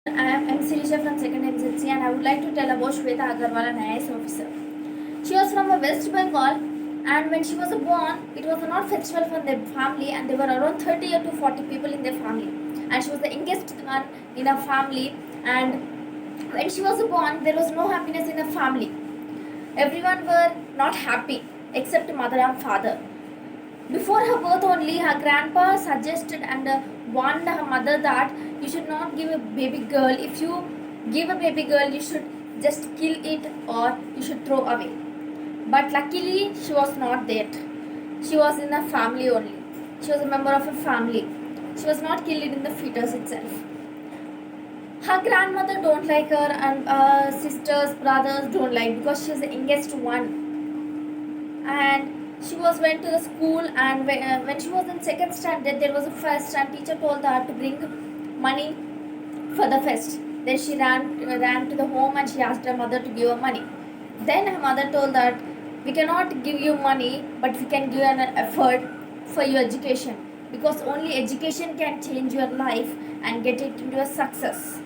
I'm Sirisha from 2nd MZC and I would like to tell about Shweta Agarwal, an IAS officer. She was from a West Bengal, and when she was born, it was not festival for their family, and there were around 30 to 40 people in their family. And she was the youngest one in her family, and when she was born, there was no happiness in her family. Everyone were not happy except mother and father. Before her birth only, her grandpa suggested and warned her mother that you should not give a baby girl. If you give a baby girl, you should just kill it or you should throw away. But luckily, she was not that. She was in a family only. She was a member of a family. She was not killed in the fetus itself. Her grandmother don't like her, and sisters, brothers don't like, because she was the youngest one. And she was went to the school, and when she was in second standard, there was a fest, and teacher told her to bring money for the fest. Then she ran to the home, and she asked her mother to give her money. Then her mother told that we cannot give you money, but we can give an effort for your education, because only education can change your life and get it into a success.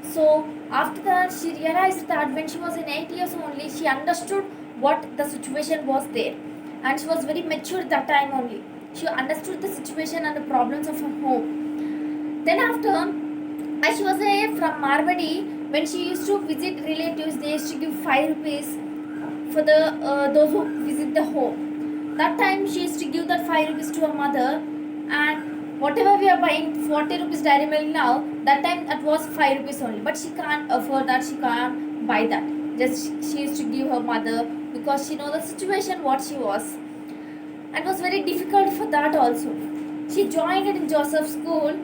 So after that, she realized that when she was in 8 years only, she understood what the situation was there, and she was very mature that time only. She understood the situation and the problems of her home. Then after, as she was from Marwadi, when she used to visit relatives, they used to give 5 rupees for the those who visit the home. That time she used to give that 5 rupees to her mother, and whatever we are buying 40 rupees dairy milk now, that time that was 5 rupees only, but she can't afford that, she can't buy that. Just she used to give her mother, because she know the situation what she was, and was very difficult for that also. She joined in Joseph school,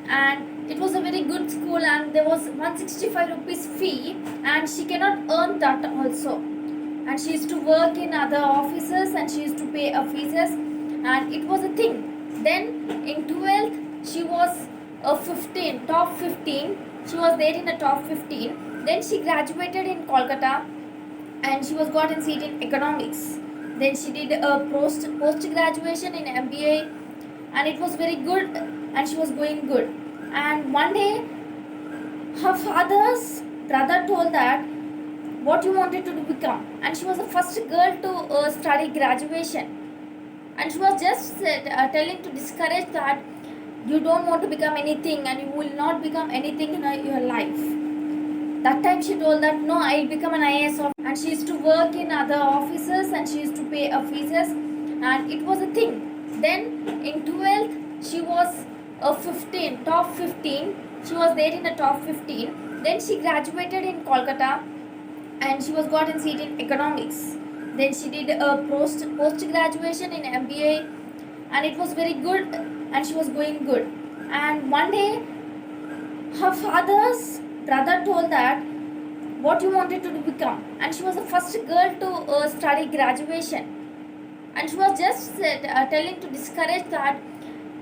and it was a very good school, and there was 165 rupees fee, and she cannot earn that also. And she used to work in other offices, and she used to pay her fees, and it was a thing. Then in 12th, she was a 15 top 15. She was there in the top 15. Then she graduated in Kolkata, and she was got in seat in economics. Then she did a post graduation in MBA, and it was very good, and she was going good. And one day, her father's brother told that what you wanted to become, and she was the first girl to study graduation, and she was just telling to discourage that you don't want to become anything, and you will not become anything in your life. That time she told that no, I'll become an IAS officer, and she used to work in other offices, and she used to pay her fees, and it was a thing. Then in 12th, she was a 15 top 15. She was there in the top 15. Then she graduated in Kolkata, and she was got in seat in economics. Then she did a post graduation in MBA, and it was very good, and she was going good. And one day, her father's brother told that what you wanted to become, and she was the first girl to study graduation, and she was just telling to discourage that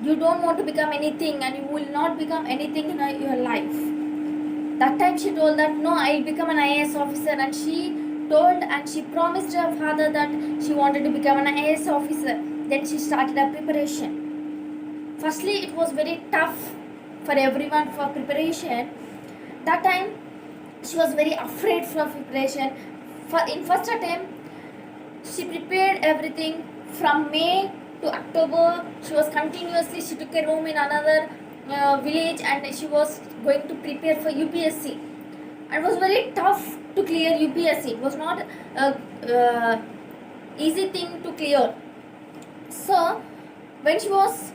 you don't want to become anything, and you will not become anything in your life. That time she told that no, I'll become an IAS officer, and she told and she promised her father that she wanted to become an IAS officer. Then she started her preparation. Firstly, it was very tough for everyone for preparation. That time she was very afraid for preparation. For in first attempt, she prepared everything from May to October. She was continuously, she took a room in another village, and she was going to prepare for UPSC. And it was very tough to clear UPSC. It was not a easy thing to clear. So when she was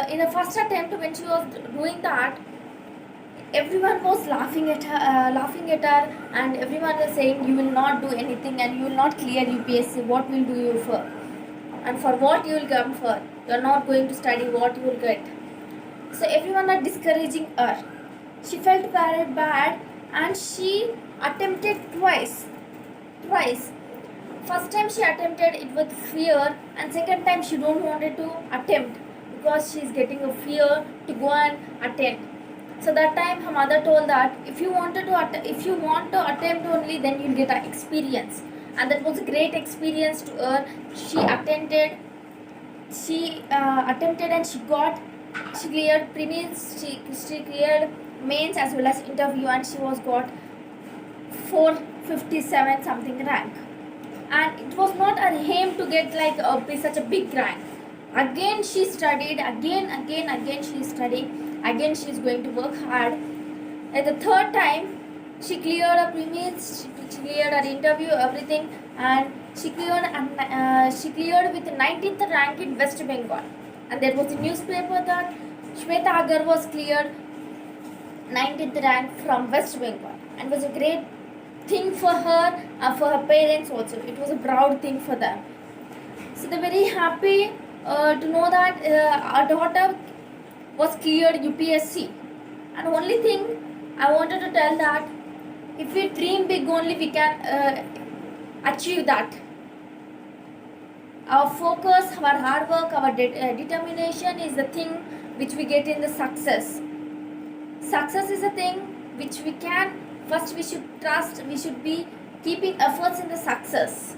in the first attempt, when she was doing that, everyone was laughing at her, and everyone was saying you will not do anything, and you will not clear UPSC. What will do you for? And for what you will come for? You are not going to study. What you will get? So everyone are discouraging her. She felt very bad, and she attempted twice. First time she attempted it with fear, and second time she don't wanted to attempt, because she is getting a fear to go and attempt. So that time her mother told that if you want to attempt only, then you'll get an experience, and that was a great experience to her. She attempted, and she got, She cleared prelims, she cleared mains as well as interview, and she was got 457 something rank. And it was not her aim to get like such a big rank. Again she studied, again she studied, again she is going to work hard. At the third time she cleared her prelims, she cleared her interview, everything, and she cleared with 19th rank in West Bengal. And there was a newspaper that Shweta Agar was cleared 19th rank from West Bengal, and was a great thing for her and for her parents also. It was a proud thing for them. So they're very happy to know that our daughter was cleared UPSC. And only thing I wanted to tell that if we dream big, only we can achieve that. Our focus, our hard work, our determination is the thing which we get in the success. Success is a thing which we can, first we should trust, we should be keeping efforts in the success.